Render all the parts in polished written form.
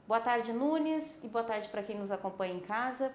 Boa tarde, Nunes, e boa tarde para quem nos acompanha em casa.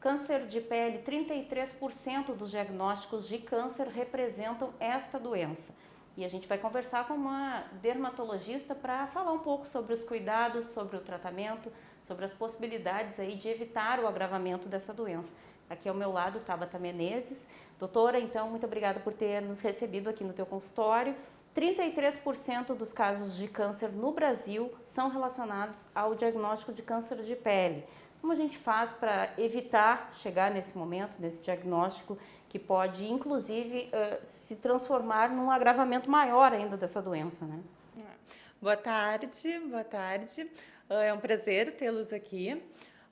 Câncer de pele, 33% dos diagnósticos de câncer representam esta doença. E a gente vai conversar com uma dermatologista para falar um pouco sobre os cuidados, sobre o tratamento, sobre as possibilidades aí de evitar o agravamento dessa doença. Aqui ao meu lado, Tabata Menezes. Doutora, então, muito obrigada por ter nos recebido aqui no teu consultório. 33% dos casos de câncer no Brasil são relacionados ao diagnóstico de câncer de pele. Como a gente faz para evitar chegar nesse momento, nesse diagnóstico, que pode, inclusive, se transformar num agravamento maior ainda dessa doença, né? Boa tarde, boa tarde. É um prazer tê-los aqui.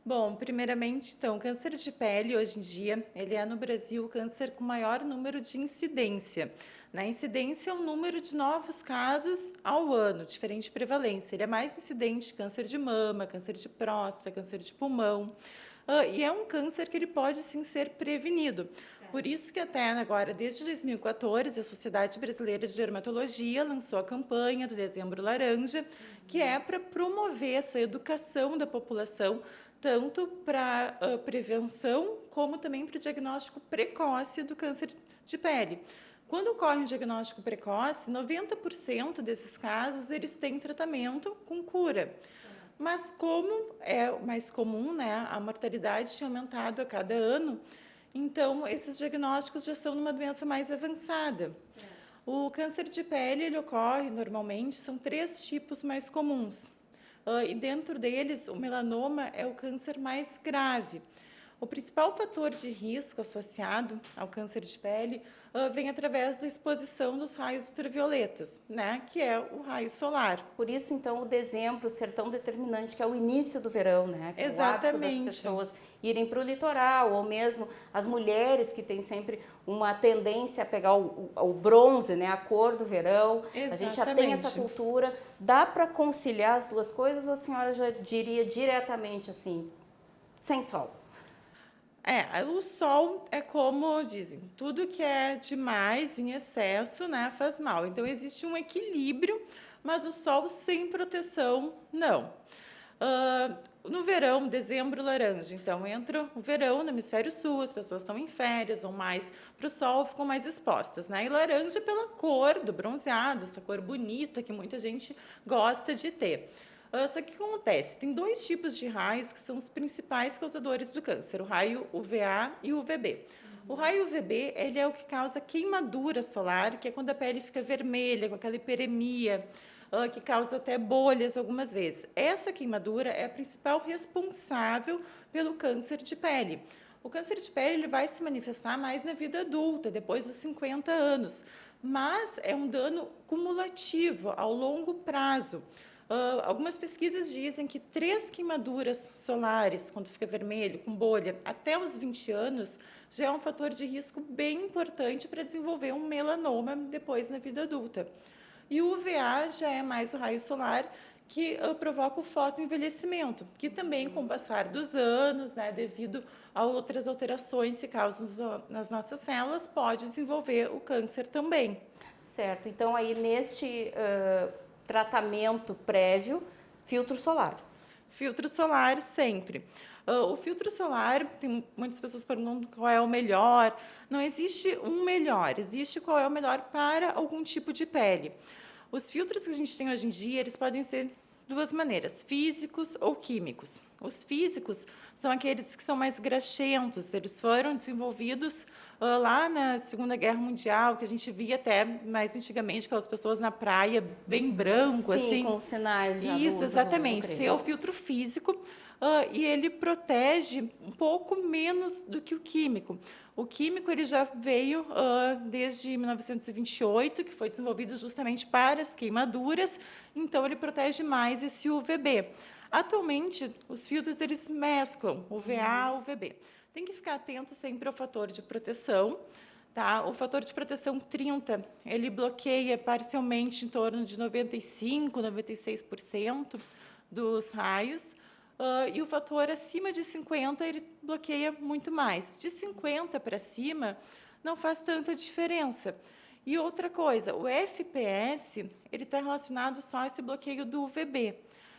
Bom, primeiramente, então, câncer de pele, hoje em dia, ele é no Brasil o câncer com maior número de incidência. Na incidência, é um número de novos casos ao ano, diferente de prevalência. Ele é mais incidente de câncer de mama, câncer de próstata, câncer de pulmão. E é um câncer que ele pode, sim, ser prevenido. Por isso que até agora, desde 2014, a Sociedade Brasileira de Dermatologia lançou a campanha do Dezembro Laranja, que é para promover essa educação da população, tanto para a prevenção, como também para o diagnóstico precoce do câncer de pele. Quando ocorre um diagnóstico precoce, 90% desses casos eles têm tratamento com cura. Mas como é mais comum, né, a mortalidade tinha aumentado a cada ano, então esses diagnósticos já são numa doença mais avançada. O câncer de pele ele ocorre normalmente, são 3 tipos mais comuns. E dentro deles, o melanoma é o câncer mais grave. O principal fator de risco associado ao câncer de pele vem através da exposição dos raios ultravioletas, né, que é o raio solar. Por isso, então, o dezembro ser tão determinante, que é o início do verão, né? Que é o hábito das pessoas irem para o litoral, ou mesmo as mulheres que têm sempre uma tendência a pegar o bronze, né? A cor do verão. Exatamente. A gente já tem essa cultura. Dá para conciliar as duas coisas, ou a senhora já diria diretamente assim, sem sol? O sol é como dizem, tudo que é demais, em excesso, né, faz mal. Então, existe um equilíbrio, mas o sol sem proteção, não. No verão, dezembro laranja, então entra o verão no hemisfério sul, as pessoas estão em férias, vão mais para o sol, ficam mais expostas, né? E laranja pela cor do bronzeado, essa cor bonita que muita gente gosta de ter. Só que o que acontece? Tem 2 tipos de raios que são os principais causadores do câncer, o raio UVA e o UVB. O raio UVB ele é o que causa queimadura solar, que é quando a pele fica vermelha, com aquela hiperemia, que causa até bolhas algumas vezes. Essa queimadura é a principal responsável pelo câncer de pele. O câncer de pele ele vai se manifestar mais na vida adulta, depois dos 50 anos, mas é um dano cumulativo, ao longo prazo. Algumas pesquisas dizem que 3 queimaduras solares, quando fica vermelho, com bolha, até os 20 anos, já é um fator de risco bem importante para desenvolver um melanoma depois na vida adulta. E o UVA já é mais o raio solar que provoca o fotoenvelhecimento, que também, com o passar dos anos, né, devido a outras alterações que causam nas nossas células, pode desenvolver o câncer também. Certo. Então, aí, neste tratamento prévio, filtro solar. Filtro solar sempre. O filtro solar, tem muitas pessoas perguntam qual é o melhor. Não existe um melhor, existe qual é o melhor para algum tipo de pele. Os filtros que a gente tem hoje em dia, eles podem ser 2 maneiras, físicos ou químicos. Os físicos são aqueles que são mais graxentos, eles foram desenvolvidos lá na Segunda Guerra Mundial, que a gente via até mais antigamente, aquelas pessoas na praia, bem branco, Sim, assim. com os sinais já Isso, do exatamente. creme. Esse é o filtro físico e ele protege um pouco menos do que o químico. O químico ele já veio desde 1928, que foi desenvolvido justamente para as queimaduras, então ele protege mais esse UVB. Atualmente, os filtros eles mesclam UVA e UVB. Tem que ficar atento sempre ao fator de proteção. Tá? O fator de proteção 30, ele bloqueia parcialmente em torno de 95%, 96% dos raios. E o fator acima de 50, ele bloqueia muito mais. De 50 para cima, não faz tanta diferença. E outra coisa, o FPS, ele está relacionado só a esse bloqueio do UVB.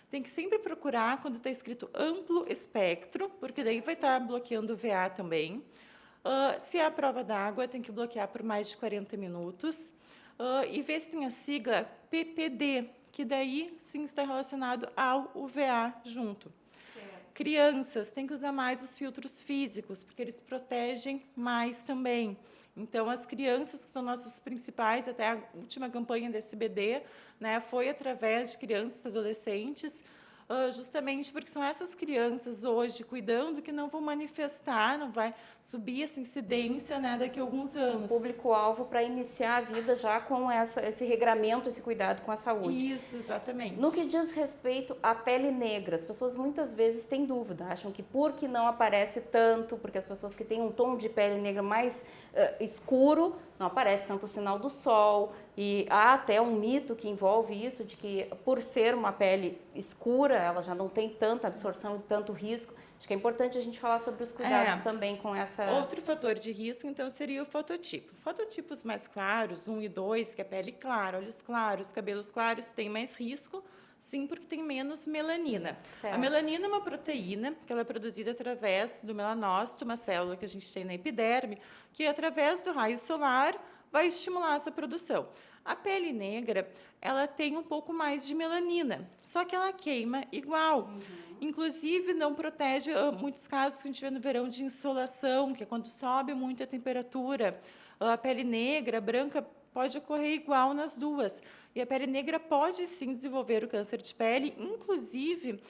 tem que sempre procurar quando está escrito amplo espectro, porque daí vai estar bloqueando o VA também. Se é a prova d'água, tem que bloquear por mais de 40 minutos. E ver se tem a sigla PPD, que daí sim está relacionado ao UVA junto. Crianças, tem que usar mais os filtros físicos, porque eles protegem mais também. Então, as crianças, que são nossas principais, até a última campanha da SBD, né, foi através de crianças e adolescentes, justamente porque são essas crianças hoje cuidando que não vão manifestar, não vai subir essa incidência, né, daqui a alguns anos. Público-alvo para iniciar a vida já com esse regramento, esse cuidado com a saúde. Isso, exatamente. No que diz respeito à pele negra, as pessoas muitas vezes têm dúvida, acham que porque não aparece tanto, porque as pessoas que têm um tom de pele negra mais escuro, não aparece tanto o sinal do sol, e há até um mito que envolve isso, de que por ser uma pele escura, ela já não tem tanta absorção e tanto risco. Acho que é importante a gente falar sobre os cuidados também com essa... Outro fator de risco, então, seria o fototipo. Fototipos mais claros, 1 e 2, que é pele clara, olhos claros, cabelos claros, tem mais risco, sim, porque tem menos melanina. Certo. A melanina é uma proteína que ela é produzida através do melanócito, uma célula que a gente tem na epiderme, que através do raio solar vai estimular essa produção. A pele negra, ela tem um pouco mais de melanina, só que ela queima igual. Inclusive, não protege muitos casos que a gente vê no verão de insolação, que é quando sobe muito a temperatura. A pele negra, branca, pode ocorrer igual nas duas. E a pele negra pode, sim, desenvolver o câncer de pele, inclusive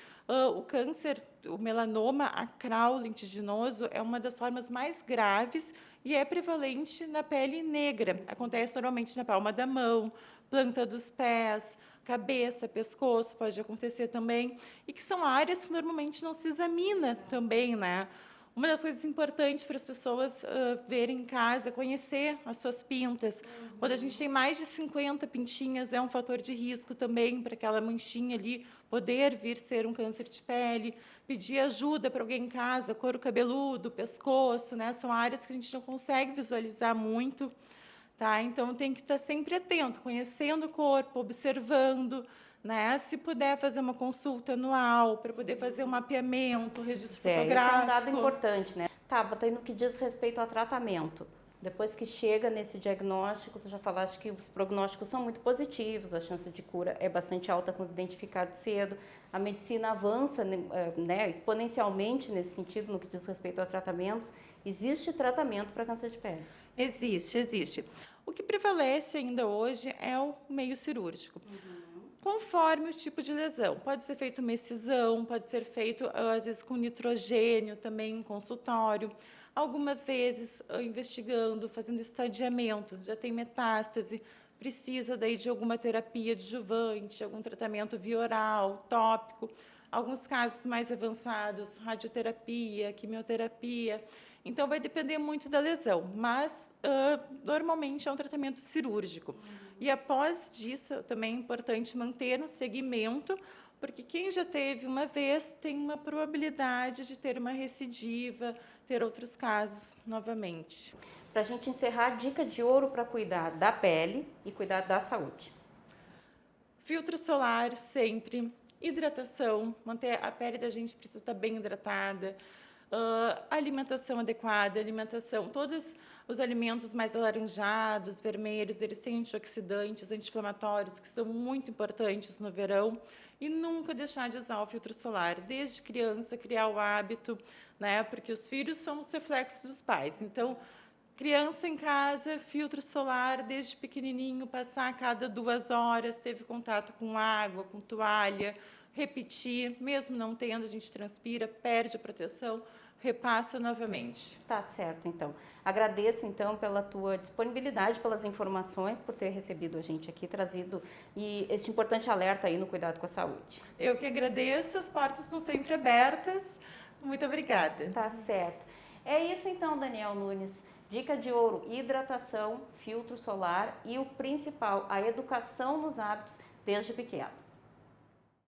o câncer, o melanoma acral lentiginoso é uma das formas mais graves e é prevalente na pele negra. Acontece normalmente na palma da mão, planta dos pés, cabeça, pescoço, pode acontecer também, e que são áreas que normalmente não se examina também, né? Uma das coisas importantes para as pessoas verem em casa, conhecer as suas pintas. Quando a gente tem mais de 50 pintinhas, é um fator de risco também para aquela manchinha ali poder vir ser um câncer de pele. Pedir ajuda para alguém em casa, couro cabeludo, pescoço, né? São áreas que a gente não consegue visualizar muito. Tá? Então, tem que estar sempre atento, conhecendo o corpo, observando, né? Se puder fazer uma consulta anual, para poder fazer um mapeamento, registro fotográfico. Esse é um dado importante, né? Tabata, e no que diz respeito ao tratamento? Depois que chega nesse diagnóstico, tu já falaste que os prognósticos são muito positivos, a chance de cura é bastante alta quando identificado cedo, a medicina avança, né, exponencialmente nesse sentido, no que diz respeito a tratamentos. Existe tratamento para câncer de pele? Existe. O que prevalece ainda hoje é o meio cirúrgico. Conforme o tipo de lesão. Pode ser feito uma excisão, pode ser feito, às vezes, com nitrogênio, também em consultório. Algumas vezes, investigando, fazendo estadiamento, já tem metástase, precisa daí de alguma terapia adjuvante, algum tratamento via oral, tópico. Alguns casos mais avançados, radioterapia, quimioterapia. Então, vai depender muito da lesão, mas normalmente é um tratamento cirúrgico. E após disso, também é importante manter um segmento, porque quem já teve uma vez tem uma probabilidade de ter uma recidiva, ter outros casos novamente. Para a gente encerrar, dica de ouro para cuidar da pele e cuidar da saúde. Filtro solar sempre, hidratação, manter a pele da gente precisa estar bem hidratada, alimentação adequada, todos os alimentos mais alaranjados, vermelhos, eles têm antioxidantes, anti-inflamatórios, que são muito importantes no verão, e nunca deixar de usar o filtro solar, desde criança, criar o hábito, né, porque os filhos são os reflexos dos pais, então, criança em casa, filtro solar, desde pequenininho, passar a cada 2 horas, teve contato com água, com toalha, repetir, mesmo não tendo, a gente transpira, perde a proteção, repassa novamente. Tá certo, então. Agradeço, então, pela tua disponibilidade, pelas informações, por ter recebido a gente aqui, trazido e este importante alerta aí no cuidado com a saúde. Eu que agradeço, as portas estão sempre abertas. Muito obrigada. Tá certo. É isso, então, Daniel Nunes. Dica de ouro, hidratação, filtro solar e o principal, a educação nos hábitos desde pequeno.